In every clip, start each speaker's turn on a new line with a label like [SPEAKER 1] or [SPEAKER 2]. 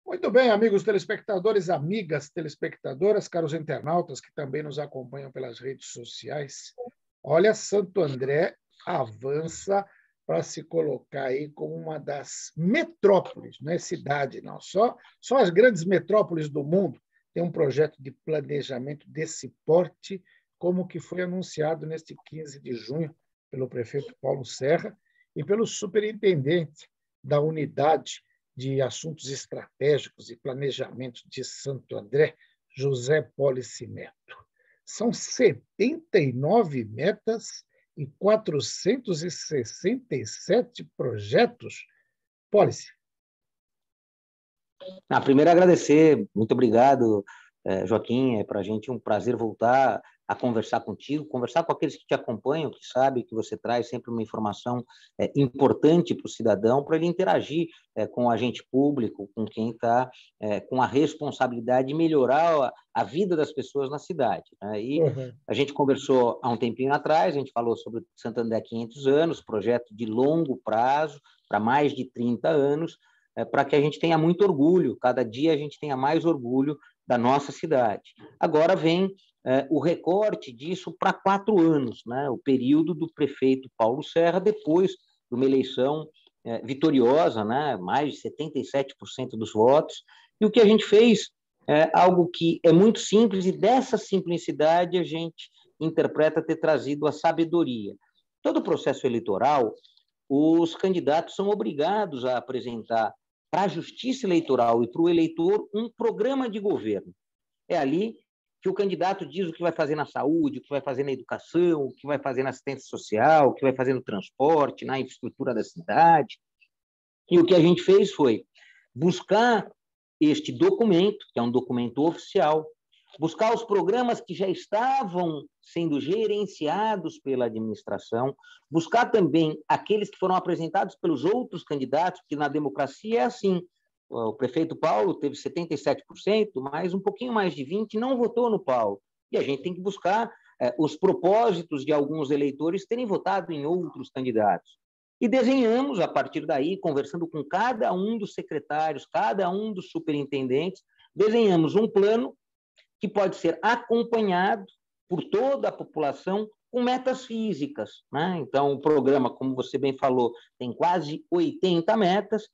[SPEAKER 1] Muito bem, amigos telespectadores, amigas telespectadoras, caros internautas que também nos acompanham pelas redes sociais. Olha, Santo André avança para se colocar aí como uma das metrópoles, não é cidade, não. Só as grandes metrópoles do mundo têm um projeto de planejamento desse porte, como que foi anunciado neste 15 de junho pelo prefeito Paulo Serra e pelo superintendente da unidade de Assuntos Estratégicos e Planejamento de Santo André, José Policimento. São 79 metas e 467 projetos. Policy.
[SPEAKER 2] Primeiro, agradecer. Muito obrigado, Joaquim. É para a gente um prazer voltar a conversar contigo, conversar com aqueles que te acompanham, que sabem que você traz sempre uma informação importante para o cidadão, para ele interagir com o agente público, com quem está com a responsabilidade de melhorar a vida das pessoas na cidade. Né? E a gente conversou há um tempinho atrás, a gente falou sobre o Santo André 500 anos, projeto de longo prazo, para mais de 30 anos, para que a gente tenha muito orgulho, cada dia a gente tenha mais orgulho da nossa cidade. Agora vem o recorte disso para 4 anos, né? O período do prefeito Paulo Serra, depois de uma eleição vitoriosa, né? Mais de 77% dos votos, e o que a gente fez é algo que é muito simples, e dessa simplicidade a gente interpreta ter trazido a sabedoria. Todo o processo eleitoral, os candidatos são obrigados a apresentar para a Justiça Eleitoral e para o eleitor um programa de governo. É ali que o candidato diz o que vai fazer na saúde, o que vai fazer na educação, o que vai fazer na assistência social, o que vai fazer no transporte, na infraestrutura da cidade. E o que a gente fez foi buscar este documento, que é um documento oficial, buscar os programas que já estavam sendo gerenciados pela administração, buscar também aqueles que foram apresentados pelos outros candidatos, porque na democracia é assim. O prefeito Paulo teve 77%, mas um pouquinho mais de 20% não votou no Paulo. E a gente tem que buscar os propósitos de alguns eleitores terem votado em outros candidatos. E desenhamos, a partir daí, conversando com cada um dos secretários, cada um dos superintendentes, desenhamos um plano que pode ser acompanhado por toda a população com metas físicas. Né? Então, o programa, como você bem falou, tem quase 80 metas,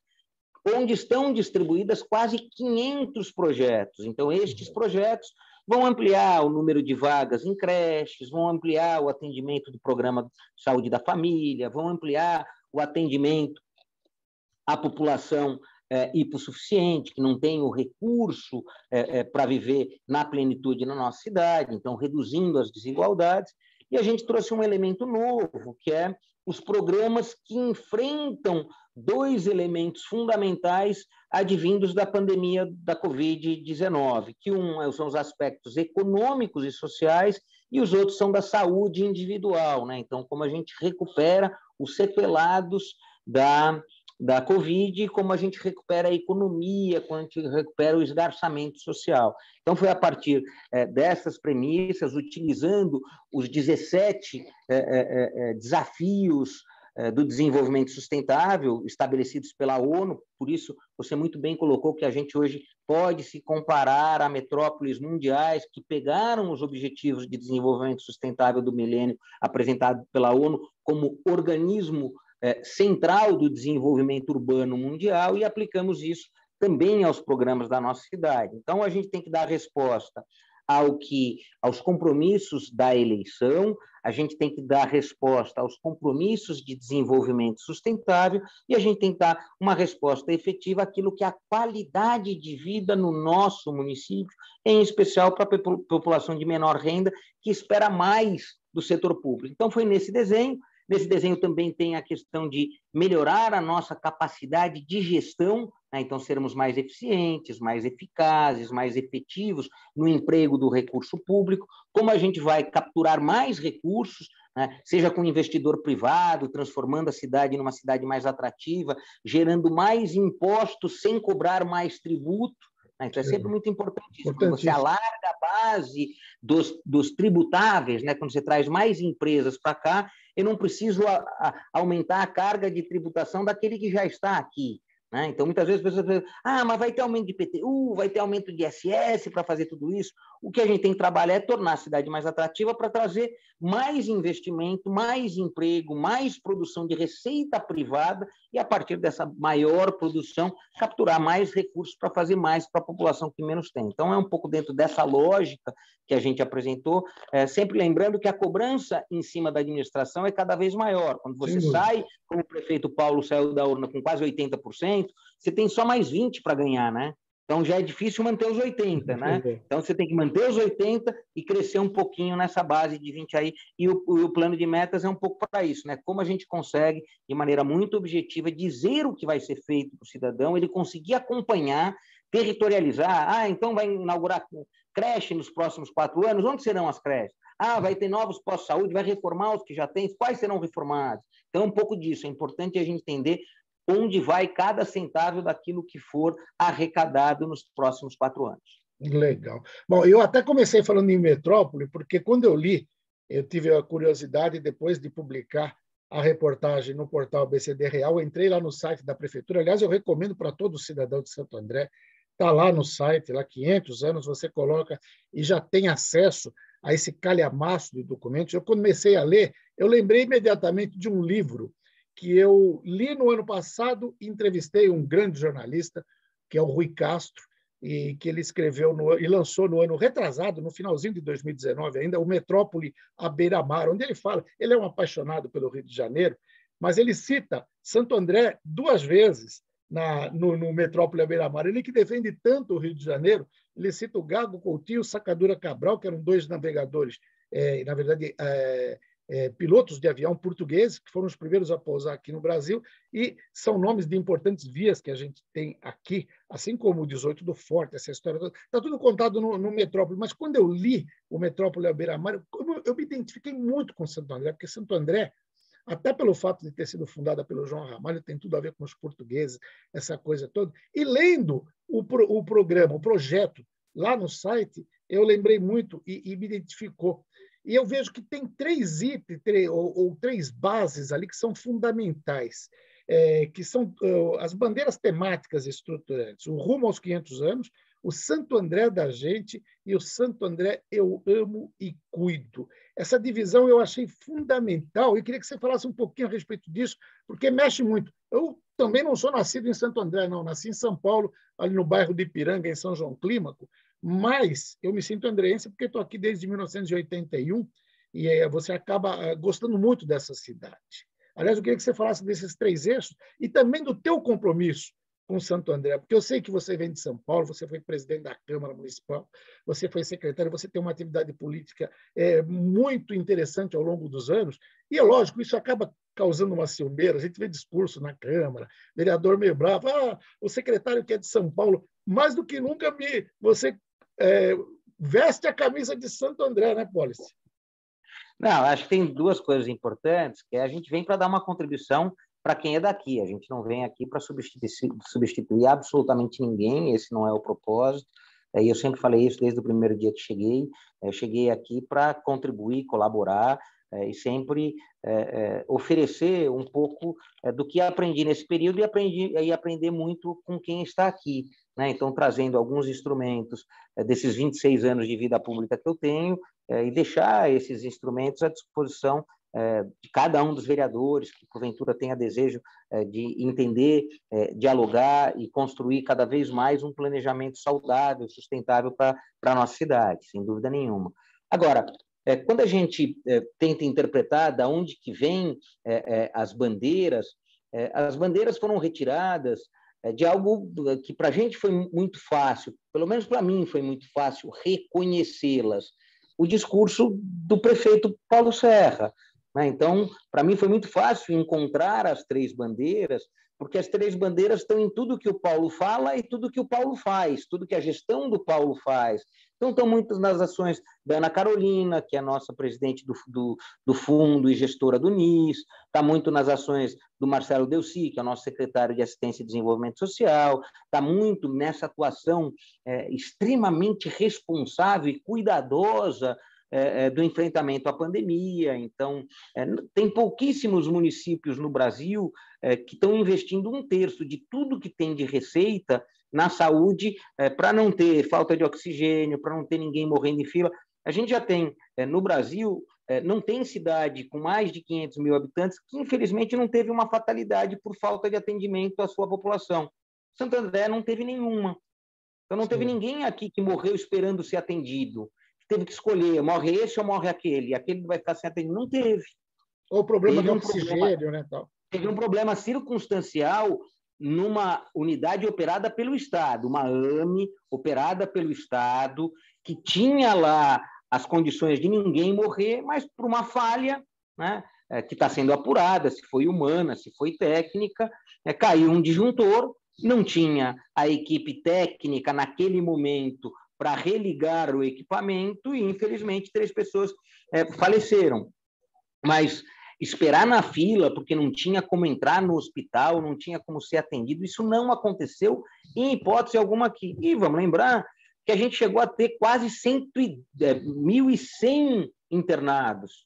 [SPEAKER 2] onde estão distribuídas quase 500 projetos. Então, estes projetos vão ampliar o número de vagas em creches, vão ampliar o atendimento do programa de saúde da família, vão ampliar o atendimento à população hipossuficiente, que não tem o recurso para viver na plenitude na nossa cidade, então reduzindo as desigualdades. E a gente trouxe um elemento novo, que é os programas que enfrentam 2 elementos fundamentais advindos da pandemia da Covid-19, que são os aspectos econômicos e sociais e os outros são da saúde individual. Né? Então, como a gente recupera os sequelados da Covid, como a gente recupera a economia, como a gente recupera o esgarçamento social. Então, foi a partir dessas premissas, utilizando os 17 desafios do desenvolvimento sustentável estabelecidos pela ONU, por isso você muito bem colocou que a gente hoje pode se comparar a metrópoles mundiais que pegaram os objetivos de desenvolvimento sustentável do milênio apresentado pela ONU como organismo central do desenvolvimento urbano mundial e aplicamos isso também aos programas da nossa cidade. Então, a gente tem que dar resposta aos compromissos da eleição, a gente tem que dar resposta aos compromissos de desenvolvimento sustentável e a gente tem que dar uma resposta efetiva àquilo que é a qualidade de vida no nosso município, em especial para a população de menor renda, que espera mais do setor público. Então, foi nesse desenho. Nesse desenho também tem a questão de melhorar a nossa capacidade de gestão, né? Então, sermos mais eficientes, mais eficazes, mais efetivos no emprego do recurso público, como a gente vai capturar mais recursos, né? Seja com investidor privado, transformando a cidade numa cidade mais atrativa, gerando mais impostos sem cobrar mais tributo. Então, é sempre muito importante isso. Quando você alarga a base dos tributáveis, né? Quando você traz mais empresas para cá, eu não preciso aumentar a carga de tributação daquele que já está aqui. né? Então, muitas vezes as pessoas pensam, mas vai ter aumento de IPTU, vai ter aumento de ISS para fazer tudo isso. O que a gente tem que trabalhar é tornar a cidade mais atrativa para trazer mais investimento, mais emprego, mais produção de receita privada e, a partir dessa maior produção, capturar mais recursos para fazer mais para a população que menos tem. Então, é um pouco dentro dessa lógica que a gente apresentou, sempre lembrando que a cobrança em cima da administração é cada vez maior. Quando você sai, como o prefeito Paulo saiu da urna com quase 80%, você tem só mais 20% para ganhar, né? Então já é difícil manter os 80%, né? Então você tem que manter os 80% e crescer um pouquinho nessa base de 20% aí. E o plano de metas é um pouco para isso, né? Como a gente consegue, de maneira muito objetiva, dizer o que vai ser feito para o cidadão, ele conseguir acompanhar, territorializar. Então vai inaugurar creche nos próximos 4 anos. Onde serão as creches? Vai ter novos postos de saúde, vai reformar os que já tem. Quais serão reformados? Então, um pouco disso. É importante a gente entender onde vai cada centavo daquilo que for arrecadado nos próximos 4 anos.
[SPEAKER 1] Legal. Bom, eu até comecei falando em metrópole, porque quando eu li, eu tive a curiosidade, depois de publicar a reportagem no portal BCD Real, eu entrei lá no site da prefeitura. Aliás, eu recomendo para todo cidadão de Santo André, está lá no site, lá 500 anos, você coloca e já tem acesso a esse calhamaço de documentos. Eu comecei a ler, eu lembrei imediatamente de um livro que eu li no ano passado, entrevistei um grande jornalista, que é o Rui Castro, e que ele escreveu e lançou no ano retrasado, no finalzinho de 2019 ainda, o Metrópole à beira-mar, onde ele fala, ele é um apaixonado pelo Rio de Janeiro, mas ele cita Santo André 2 vezes no Metrópole à beira-mar. Ele que defende tanto o Rio de Janeiro, ele cita o Gago Coutinho e o Sacadura Cabral, que eram 2 navegadores, na verdade, pilotos de avião portugueses, que foram os primeiros a pousar aqui no Brasil, e são nomes de importantes vias que a gente tem aqui, assim como o 18 do Forte, essa história toda. Está tudo contado no Metrópole, mas quando eu li o Metrópole à beira-mar, eu me identifiquei muito com Santo André, porque Santo André, até pelo fato de ter sido fundada pelo João Ramalho, tem tudo a ver com os portugueses, essa coisa toda. E lendo o programa, o projeto, lá no site, eu lembrei muito e me identificou. E eu vejo que tem 3 itens, ou 3 bases ali que são fundamentais, que são as bandeiras temáticas estruturantes, o Rumo aos 500 anos, o Santo André da gente e o Santo André eu amo e cuido. Essa divisão eu achei fundamental e queria que você falasse um pouquinho a respeito disso, porque mexe muito. Eu também não sou nascido em Santo André, não. Nasci em São Paulo, ali no bairro de Ipiranga, em São João Clímaco, mas eu me sinto andreense porque estou aqui desde 1981 e você acaba gostando muito dessa cidade. Aliás, eu queria que você falasse desses 3 eixos e também do teu compromisso com Santo André, porque eu sei que você vem de São Paulo, você foi presidente da Câmara Municipal, você foi secretário, você tem uma atividade política muito interessante ao longo dos anos, e é lógico, isso acaba causando uma ciumeira, a gente vê discurso na Câmara, vereador meio bravo, o secretário que é de São Paulo, mais do que nunca você veste a camisa de Santo André, né, Pólice?
[SPEAKER 2] Não, acho que tem 2 coisas importantes, que a gente vem para dar uma contribuição para quem é daqui. A gente não vem aqui para substituir absolutamente ninguém, esse não é o propósito. E eu sempre falei isso desde o primeiro dia que cheguei. Eu cheguei aqui para contribuir, colaborar e sempre oferecer um pouco do que aprendi nesse período e aprender muito com quem está aqui, né? Então, trazendo alguns instrumentos desses 26 anos de vida pública que eu tenho e deixar esses instrumentos à disposição de cada um dos vereadores que, porventura, tenha desejo de entender, dialogar e construir cada vez mais um planejamento saudável, sustentável para a nossa cidade, sem dúvida nenhuma. Agora, quando a gente tenta interpretar de onde que vêm as bandeiras foram retiradas de algo que para a gente foi muito fácil, pelo menos para mim foi muito fácil reconhecê-las, o discurso do prefeito Paulo Serra. Então, para mim foi muito fácil encontrar as 3 bandeiras, porque as 3 bandeiras estão em tudo que o Paulo fala e tudo que o Paulo faz, tudo que a gestão do Paulo faz. Então, estão muitas nas ações da Ana Carolina, que é a nossa presidente do fundo e gestora do NIS, está muito nas ações do Marcelo Delci, que é o nosso secretário de Assistência e Desenvolvimento Social, está muito nessa atuação extremamente responsável e cuidadosa do enfrentamento à pandemia. Então, tem pouquíssimos municípios no Brasil que estão investindo 1/3 de tudo que tem de receita na saúde, para não ter falta de oxigênio, para não ter ninguém morrendo em fila. A gente já tem, no Brasil, não tem cidade com mais de 500 mil habitantes que, infelizmente, não teve uma fatalidade por falta de atendimento à sua população. Santo André não teve nenhuma. Então, não teve ninguém aqui que morreu esperando ser atendido. Teve que escolher, morre esse ou morre aquele. Aquele vai ficar sem atendido. Não teve.
[SPEAKER 1] Ou problema de oxigênio, né? Tal.
[SPEAKER 2] Teve um problema circunstancial numa unidade operada pelo Estado, uma AME operada pelo Estado, que tinha lá as condições de ninguém morrer, mas por uma falha, né, que está sendo apurada, se foi humana, se foi técnica, caiu um disjuntor, não tinha a equipe técnica naquele momento para religar o equipamento e, infelizmente, 3 pessoas faleceram. Mas esperar na fila, porque não tinha como entrar no hospital, não tinha como ser atendido, isso não aconteceu em hipótese alguma aqui. E vamos lembrar que a gente chegou a ter quase 1.100 internados.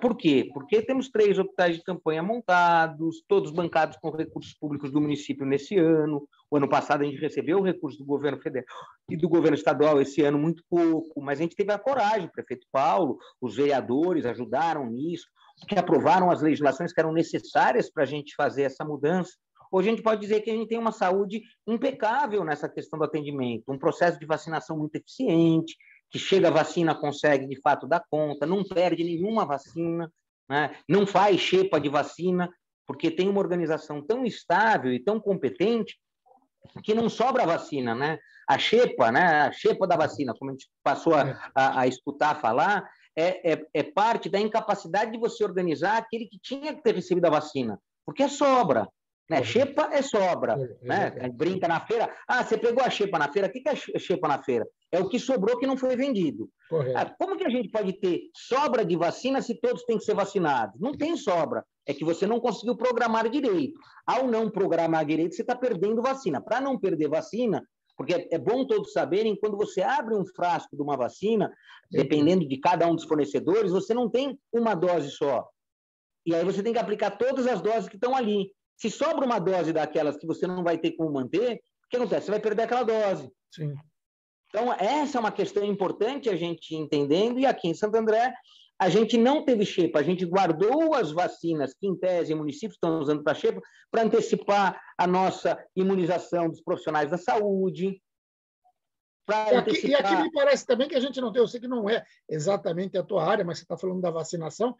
[SPEAKER 2] Por quê? Porque temos 3 hospitais de campanha montados, todos bancados com recursos públicos do município nesse ano. O ano passado a gente recebeu o recurso do governo federal e do governo estadual, esse ano muito pouco, mas a gente teve a coragem, o prefeito Paulo, os vereadores ajudaram nisso, que aprovaram as legislações que eram necessárias para a gente fazer essa mudança. Hoje a gente pode dizer que a gente tem uma saúde impecável nessa questão do atendimento, um processo de vacinação muito eficiente, que chega a vacina, consegue de fato dar conta, não perde nenhuma vacina, né? Não faz xepa de vacina, porque tem uma organização tão estável e tão competente que não sobra vacina, né? A xepa da vacina, como a gente passou a escutar falar, é parte da incapacidade de você organizar aquele que tinha que ter recebido a vacina, porque é sobra. Né? Xepa é sobra. Né? Brinca na feira. Você pegou a xepa na feira. O que é xepa na feira? É o que sobrou que não foi vendido. Como que a gente pode ter sobra de vacina se todos têm que ser vacinados? Não tem sobra. É que você não conseguiu programar direito. Ao não programar direito, você está perdendo vacina. Para não perder vacina, porque é bom todos saberem, quando você abre um frasco de uma vacina, dependendo de cada um dos fornecedores, você não tem uma dose só. E aí você tem que aplicar todas as doses que estão ali. Se sobra uma dose daquelas que você não vai ter como manter, o que acontece? Você vai perder aquela dose.
[SPEAKER 1] Sim.
[SPEAKER 2] Então, essa é uma questão importante a gente entendendo, e aqui em Santo André, a gente não teve xepa, a gente guardou as vacinas que, em tese, municípios estão usando para xepa, para antecipar a nossa imunização dos profissionais da saúde.
[SPEAKER 1] E aqui me parece também que a gente não tem, eu sei que não é exatamente a tua área, mas você está falando da vacinação,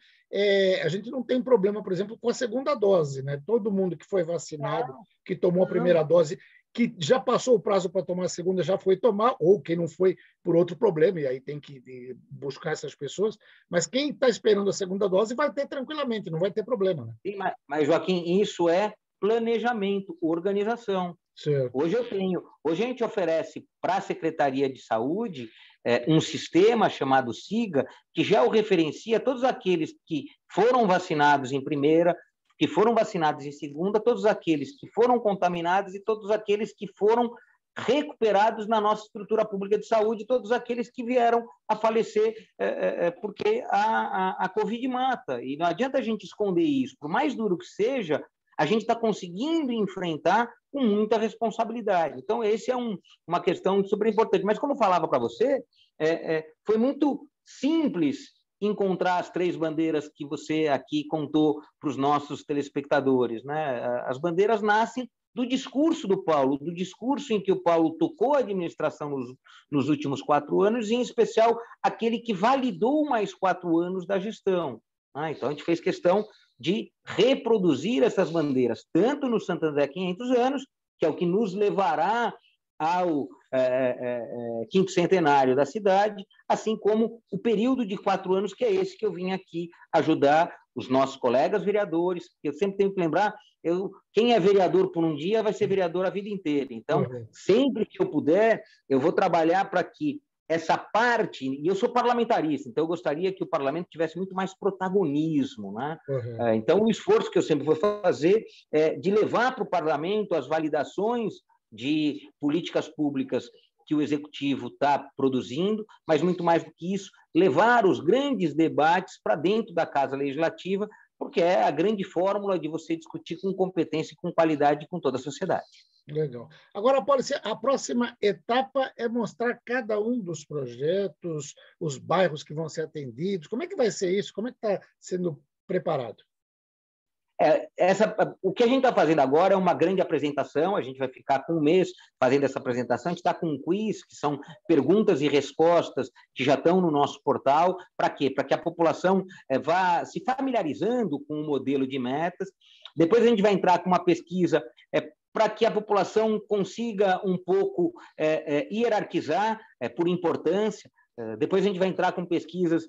[SPEAKER 1] a gente não tem problema, por exemplo, com a segunda dose, né? Todo mundo que foi vacinado, que tomou a primeira dose, que já passou o prazo para tomar a segunda, já foi tomar, ou quem não foi por outro problema, e aí tem que buscar essas pessoas, mas quem está esperando a segunda dose vai ter tranquilamente, não vai ter problema. Né?
[SPEAKER 2] Sim, mas, Joaquim, isso é planejamento, organização.
[SPEAKER 1] Certo.
[SPEAKER 2] Hoje a gente oferece para a Secretaria de Saúde um sistema chamado SIGA, que já o referencia todos aqueles que foram vacinados em primeira, que foram vacinados em segunda, todos aqueles que foram contaminados e todos aqueles que foram recuperados na nossa estrutura pública de saúde, todos aqueles que vieram a falecer porque a Covid mata. E não adianta a gente esconder isso. Por mais duro que seja, a gente está conseguindo enfrentar com muita responsabilidade. Então, essa é uma questão super importante. Mas, como eu falava para você, foi muito simples encontrar as 3 bandeiras que você aqui contou para os nossos telespectadores. Né? As bandeiras nascem do discurso do Paulo, do discurso em que o Paulo tocou a administração nos últimos 4 anos, e, em especial, aquele que validou mais 4 anos da gestão. Então, a gente fez questão de reproduzir essas bandeiras, tanto no Santo André 500 anos, que é o que nos levará ao 5º centenário da cidade, assim como o período de 4 anos, que é esse que eu vim aqui ajudar os nossos colegas vereadores. Eu sempre tenho que lembrar, quem é vereador por um dia vai ser vereador a vida inteira. Então, sempre que eu puder, eu vou trabalhar para que essa parte, e eu sou parlamentarista, então eu gostaria que o parlamento tivesse muito mais protagonismo, né? Então, o esforço que eu sempre vou fazer é de levar para o parlamento as validações de políticas públicas que o Executivo está produzindo, mas, muito mais do que isso, levar os grandes debates para dentro da Casa Legislativa, porque é a grande fórmula de você discutir com competência e com qualidade com toda a sociedade.
[SPEAKER 1] Legal. Agora, Policy, a próxima etapa é mostrar cada um dos projetos, os bairros que vão ser atendidos. Como é que vai ser isso? Como é que está sendo preparado?
[SPEAKER 2] O que a gente está fazendo agora é uma grande apresentação, a gente vai ficar com um mês fazendo essa apresentação, a gente está com um quiz, que são perguntas e respostas que já estão no nosso portal, para quê? Para que a população vá se familiarizando com o modelo de metas. Depois a gente vai entrar com uma pesquisa para que a população consiga um pouco hierarquizar por importância. Depois a gente vai entrar com pesquisas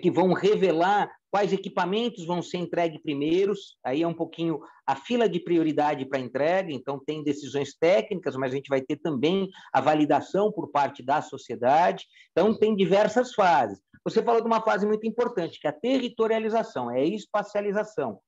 [SPEAKER 2] que vão revelar quais equipamentos vão ser entregues primeiros, aí é um pouquinho a fila de prioridade para entrega, então tem decisões técnicas, mas a gente vai ter também a validação por parte da sociedade, então tem diversas fases. Você falou de uma fase muito importante, que é a territorialização, é a espacialização.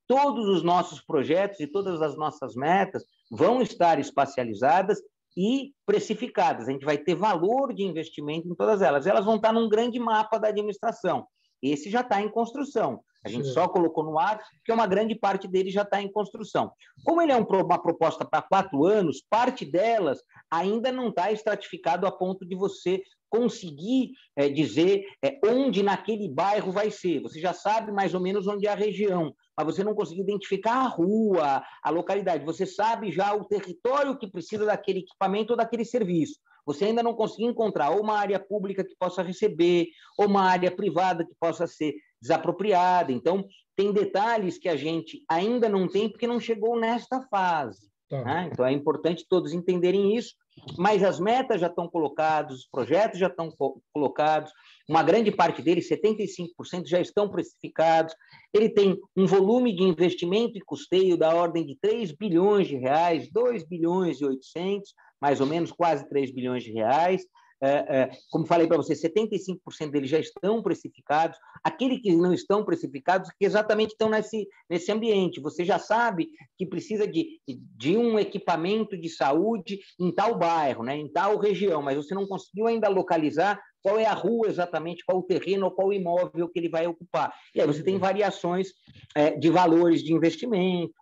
[SPEAKER 2] Todos os nossos projetos e todas as nossas metas vão estar espacializadas e precificadas. A gente vai ter valor de investimento em todas elas. Elas vão estar num grande mapa da administração. Esse já está em construção. A gente só colocou no ar, porque uma grande parte dele já está em construção. Como ele é uma proposta para 4 anos, parte delas ainda não está estratificado a ponto de você conseguir dizer onde naquele bairro vai ser. Você já sabe mais ou menos onde é a região, mas você não conseguiu identificar a rua, a localidade. Você sabe já o território que precisa daquele equipamento ou daquele serviço. Você ainda não conseguiu encontrar ou uma área pública que possa receber, ou uma área privada que possa ser desapropriada. Então, tem detalhes que a gente ainda não tem porque não chegou nesta fase. Né? Então, é importante todos entenderem isso, mas as metas já estão colocadas, os projetos já estão colocados, uma grande parte deles, 75%, já estão precificados. Ele tem um volume de investimento e custeio da ordem de 3 bilhões de reais, 2 bilhões e 800, mais ou menos quase 3 bilhões de reais. Como falei para você, 75% deles já estão precificados. Aqueles que não estão precificados, que exatamente estão nesse ambiente. Você já sabe que precisa de um equipamento de saúde em tal bairro, né, em tal região, mas você não conseguiu ainda localizar qual é a rua exatamente, qual o terreno ou qual o imóvel que ele vai ocupar. E aí você tem variações de valores de investimento,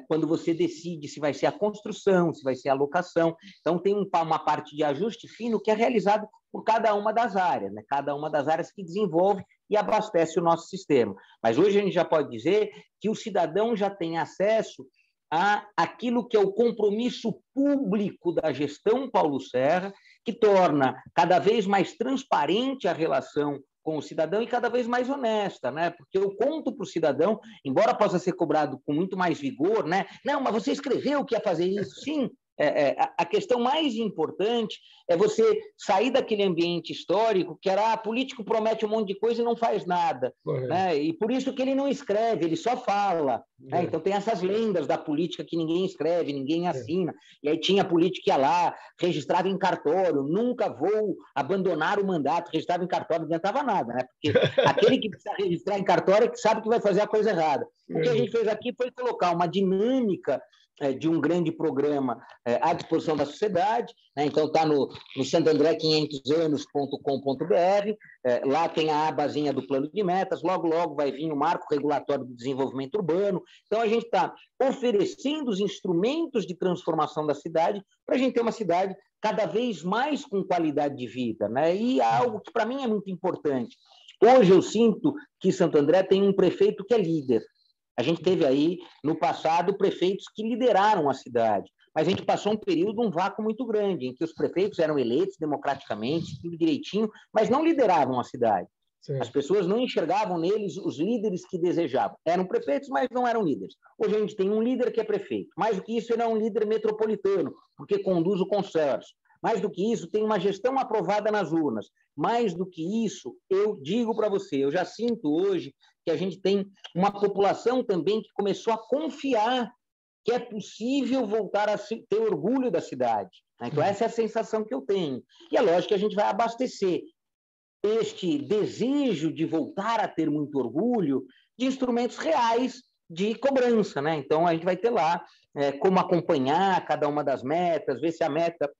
[SPEAKER 2] quando você decide se vai ser a construção, se vai ser a locação. Então, tem uma parte de ajuste fino que é realizado por cada uma das áreas, né? Cada uma das áreas que desenvolve e abastece o nosso sistema. Mas hoje a gente já pode dizer que o cidadão já tem acesso àquilo que é o compromisso público da gestão Paulo Serra, que torna cada vez mais transparente a relação com o cidadão e cada vez mais honesta, né? Porque eu conto para o cidadão, embora possa ser cobrado com muito mais vigor, né? Não, mas você escreveu que ia fazer isso. Sim, a questão mais importante é você sair daquele ambiente histórico que era político promete um monte de coisa e não faz nada, né? E por isso que ele não escreve, ele só fala, né? Então tem essas lendas da política que ninguém escreve, ninguém assina, e aí tinha político que ia lá, registrava em cartório, nunca vou abandonar o mandato, registrava em cartório, não adiantava nada, né? Porque aquele que precisa registrar em cartório é que sabe que vai fazer a coisa errada. O que a gente fez aqui foi colocar uma dinâmica de um grande programa à disposição da sociedade, né? Então está no santandré500anos.com.br, lá tem a abazinha do plano de metas, logo vai vir o marco regulatório do desenvolvimento urbano. Então a gente está oferecendo os instrumentos de transformação da cidade para a gente ter uma cidade cada vez mais com qualidade de vida, né? E algo que para mim é muito importante. Hoje eu sinto que Santo André tem um prefeito que é líder. A gente teve aí, no passado, prefeitos que lideraram a cidade, mas a gente passou um período, um vácuo muito grande, em que os prefeitos eram eleitos democraticamente, tudo direitinho, mas não lideravam a cidade. Sim. As pessoas não enxergavam neles os líderes que desejavam. Eram prefeitos, mas não eram líderes. Hoje a gente tem um líder que é prefeito. Mais do que isso, ele é um líder metropolitano, porque conduz o consórcio. Mais do que isso, tem uma gestão aprovada nas urnas. Mais do que isso, eu digo para você, eu já sinto hoje que a gente tem uma população também que começou a confiar que é possível voltar a ter orgulho da cidade. Então, essa é a sensação que eu tenho. E é lógico que a gente vai abastecer este desejo de voltar a ter muito orgulho de instrumentos reais de cobrança, né? Então, a gente vai ter lá como acompanhar cada uma das metas, ver se a meta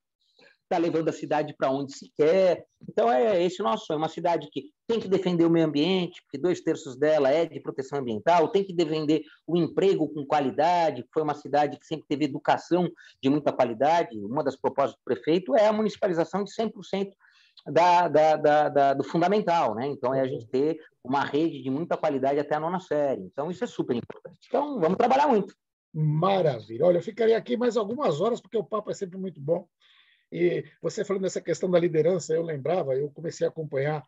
[SPEAKER 2] está levando a cidade para onde se quer. Então, é esse o nosso sonho. Uma cidade que tem que defender o meio ambiente, porque 2/3 dela é de proteção ambiental, tem que defender o emprego com qualidade, foi uma cidade que sempre teve educação de muita qualidade. Uma das propostas do prefeito é a municipalização de 100% do fundamental, né? Então, é a gente ter uma rede de muita qualidade até a 9ª série. Então, isso é super importante. Então, vamos trabalhar muito.
[SPEAKER 1] Maravilha. Olha, eu ficaria aqui mais algumas horas, porque o papo é sempre muito bom. E você falando dessa questão da liderança, eu lembrava, eu comecei a acompanhar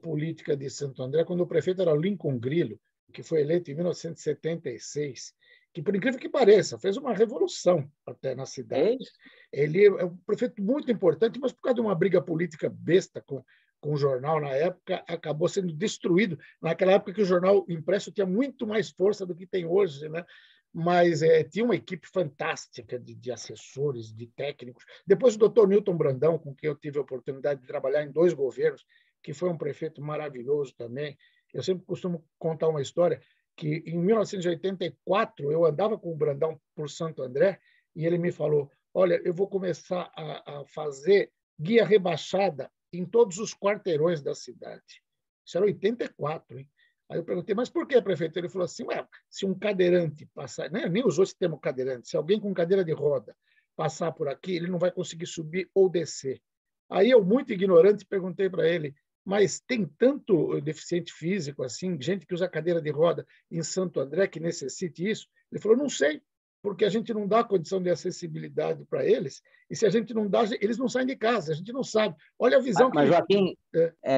[SPEAKER 1] política de Santo André quando o prefeito era Lincoln Grillo, que foi eleito em 1976, que, por incrível que pareça, fez uma revolução até na cidade. Ele é um prefeito muito importante, mas por causa de uma briga política besta com o jornal na época, acabou sendo destruído. Naquela época que o jornal impresso tinha muito mais força do que tem hoje, né? Mas tinha uma equipe fantástica de assessores, de técnicos. Depois o doutor Newton Brandão, com quem eu tive a oportunidade de trabalhar em 2 governos, que foi um prefeito maravilhoso também. Eu sempre costumo contar uma história que, em 1984, eu andava com o Brandão por Santo André e ele me falou, olha, eu vou começar a fazer guia rebaixada em todos os quarteirões da cidade. Isso era 84, hein? Aí eu perguntei, mas por que, prefeito? Ele falou assim, se um cadeirante passar, nem usou esse termo cadeirante, se alguém com cadeira de roda passar por aqui, ele não vai conseguir subir ou descer. Aí eu, muito ignorante, perguntei para ele, mas tem tanto deficiente físico, assim, gente que usa cadeira de roda em Santo André que necessite isso? Ele falou, não sei, porque a gente não dá condição de acessibilidade para eles, e se a gente não dá, eles não saem de casa, a gente não sabe. Olha a visão
[SPEAKER 2] mas Joaquim,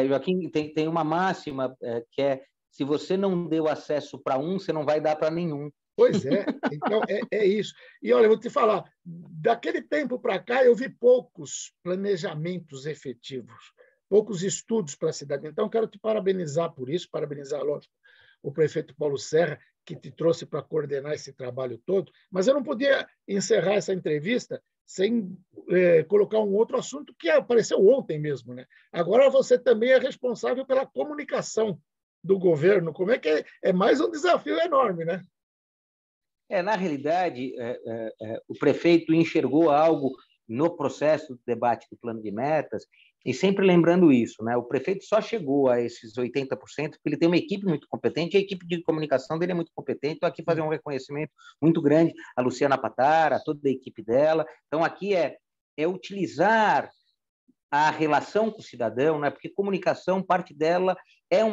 [SPEAKER 2] Joaquim, tem uma máxima que é, se você não deu acesso para um, você não vai dar para nenhum.
[SPEAKER 1] Pois é, então é isso. E olha, eu vou te falar, daquele tempo para cá eu vi poucos planejamentos efetivos, poucos estudos para a cidade. Então, quero te parabenizar por isso, parabenizar, lógico, o prefeito Paulo Serra, que te trouxe para coordenar esse trabalho todo, mas eu não podia encerrar essa entrevista sem colocar um outro assunto que apareceu ontem mesmo, né? Agora você também é responsável pela comunicação do governo. Como é que é mais um desafio enorme, né?
[SPEAKER 2] Na realidade, o prefeito enxergou algo no processo do debate do plano de metas, e sempre lembrando isso, né? O prefeito só chegou a esses 80% porque ele tem uma equipe muito competente, a equipe de comunicação dele é muito competente. Estou aqui fazer um reconhecimento muito grande à Luciana Patara, a toda a equipe dela. Então, aqui é utilizar a relação com o cidadão, né? Porque comunicação, parte dela é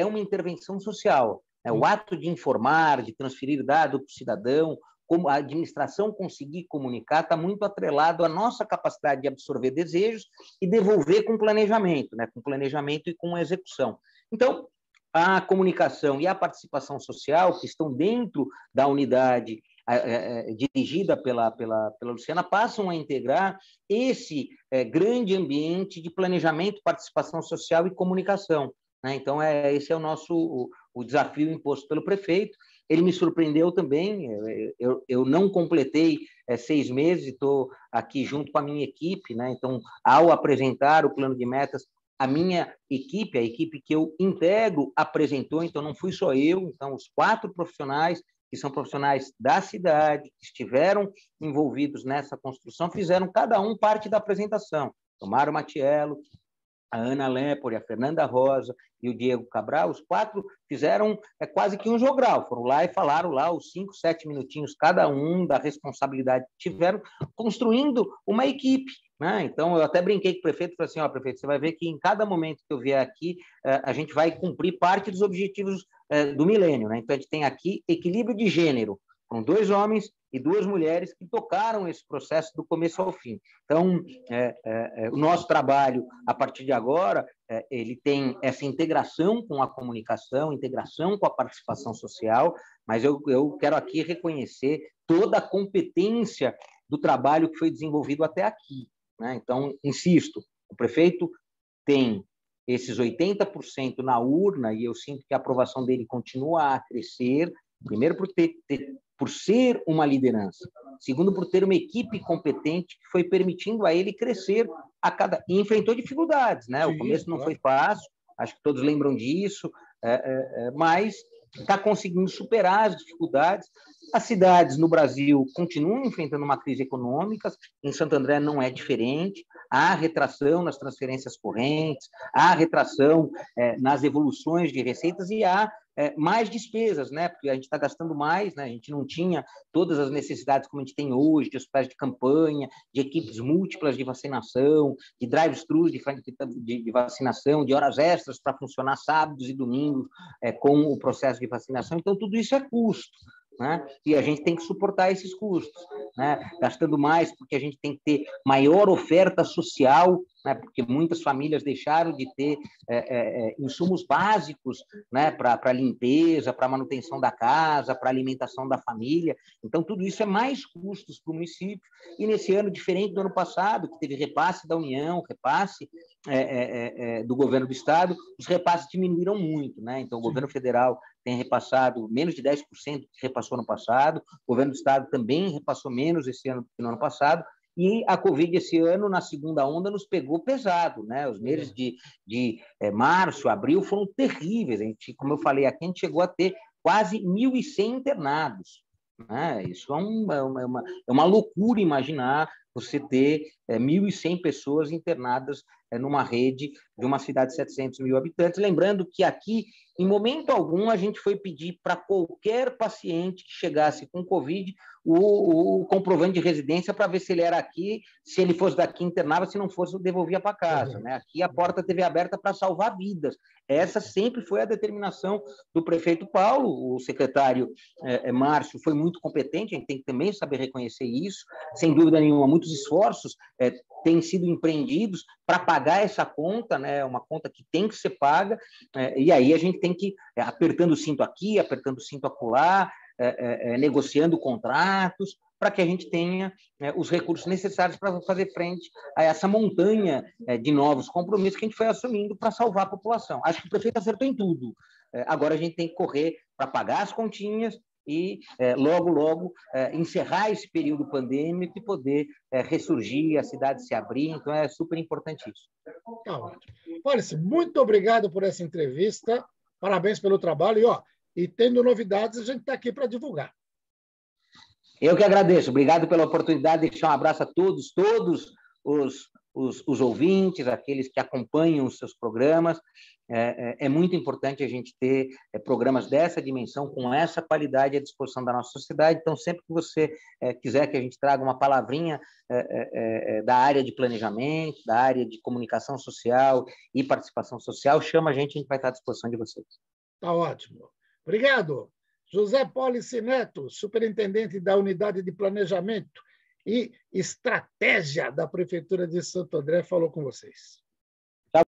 [SPEAKER 2] uma intervenção social. O ato de informar, de transferir dado para o cidadão, como a administração conseguir comunicar, está muito atrelado à nossa capacidade de absorver desejos e devolver com planejamento, né? Com planejamento e com execução. Então, a comunicação e a participação social, que estão dentro da unidade dirigida pela Luciana, passam a integrar esse grande ambiente de planejamento, participação social e comunicação, né? Então, esse é o desafio imposto pelo prefeito. Ele me surpreendeu também. Eu não completei 6 meses, estou aqui junto com a minha equipe, né? Então, ao apresentar o plano de metas, a minha equipe, a equipe que eu integro, apresentou. Então, não fui só eu. Então, os 4 profissionais, que são profissionais da cidade, que estiveram envolvidos nessa construção, fizeram cada um parte da apresentação. O Mário Matiello, a Ana Lepore, a Fernanda Rosa e o Diego Cabral, os 4 fizeram quase que um jogral, foram lá e falaram lá os 5, 7 minutinhos cada um da responsabilidade que tiveram, construindo uma equipe, né? Então, eu até brinquei com o prefeito, falei assim, prefeito, você vai ver que em cada momento que eu vier aqui, a gente vai cumprir parte dos objetivos do milênio, né? Então, a gente tem aqui equilíbrio de gênero, com 2 homens e 2 mulheres que tocaram esse processo do começo ao fim. Então, o nosso trabalho, a partir de agora, ele tem essa integração com a comunicação, integração com a participação social, mas eu quero aqui reconhecer toda a competência do trabalho que foi desenvolvido até aqui, né? Então, insisto, o prefeito tem esses 80% na urna e eu sinto que a aprovação dele continua a crescer, primeiro por ser uma liderança, segundo por ter uma equipe competente que foi permitindo a ele crescer e enfrentou dificuldades, né? Sim, o começo não foi fácil, acho que todos lembram disso, mas está conseguindo superar as dificuldades. As cidades no Brasil continuam enfrentando uma crise econômica, em Santo André não é diferente, há retração nas transferências correntes, há retração nas evoluções de receitas e há mais despesas, né? Porque a gente está gastando mais, né? A gente não tinha todas as necessidades como a gente tem hoje, de hospitais de campanha, de equipes múltiplas de vacinação, de drive-thrus de vacinação, de horas extras para funcionar sábados e domingos com o processo de vacinação. Então, tudo isso é custo. Né? E a gente tem que suportar esses custos, né? Gastando mais porque a gente tem que ter maior oferta social, né? Porque muitas famílias deixaram de ter insumos básicos, né? Para limpeza, para manutenção da casa, para alimentação da família. Então, tudo isso é mais custos para o município. E nesse ano, diferente do ano passado, que teve repasse da União, repasse do governo do Estado, os repasses diminuíram muito, né? Então, o governo federal tem repassado menos de 10% que repassou no passado, o governo do Estado também repassou menos esse ano do que no ano passado, e a Covid esse ano, na segunda onda, nos pegou pesado, né? Os meses de março, abril foram terríveis. A gente, como eu falei aqui, a gente chegou a ter quase 1.100 internados. Né? Isso é uma loucura imaginar você ter 1.100 pessoas internadas numa rede de uma cidade de 700 mil habitantes. Lembrando que aqui, em momento algum, a gente foi pedir para qualquer paciente que chegasse com Covid o comprovante de residência para ver se ele era aqui, se ele fosse daqui, internava, se não fosse, devolvia para casa. Né? Aqui a porta teve aberta para salvar vidas. Essa sempre foi a determinação do prefeito Paulo. O secretário Márcio foi muito competente, a gente tem que também saber reconhecer isso. Sem dúvida nenhuma, muitos esforços têm sido empreendidos para pagar essa conta, né? Uma conta que tem que ser paga, e aí a gente tem que apertando o cinto aqui, apertando o cinto acolá, negociando contratos, para que a gente tenha os recursos necessários para fazer frente a essa montanha de novos compromissos que a gente foi assumindo para salvar a população. Acho que o prefeito acertou em tudo. Agora a gente tem que correr para pagar as continhas e logo encerrar esse período pandêmico e poder ressurgir, a cidade se abrir. Então, é super importante isso.
[SPEAKER 1] Tá ótimo. Wallace, muito obrigado por essa entrevista. Parabéns pelo trabalho. E tendo novidades, a gente está aqui para divulgar.
[SPEAKER 2] Eu que agradeço. Obrigado pela oportunidade. Deixar um abraço a todos os ouvintes, aqueles que acompanham os seus programas. É muito importante a gente ter programas dessa dimensão, com essa qualidade à disposição da nossa sociedade. Então, sempre que você quiser que a gente traga uma palavrinha da área de planejamento, da área de comunicação social e participação social, chama a gente vai estar à disposição de vocês.
[SPEAKER 1] Tá ótimo. Obrigado. José Polici Neto, superintendente da Unidade de Planejamento e Estratégia da Prefeitura de Santo André, falou com vocês.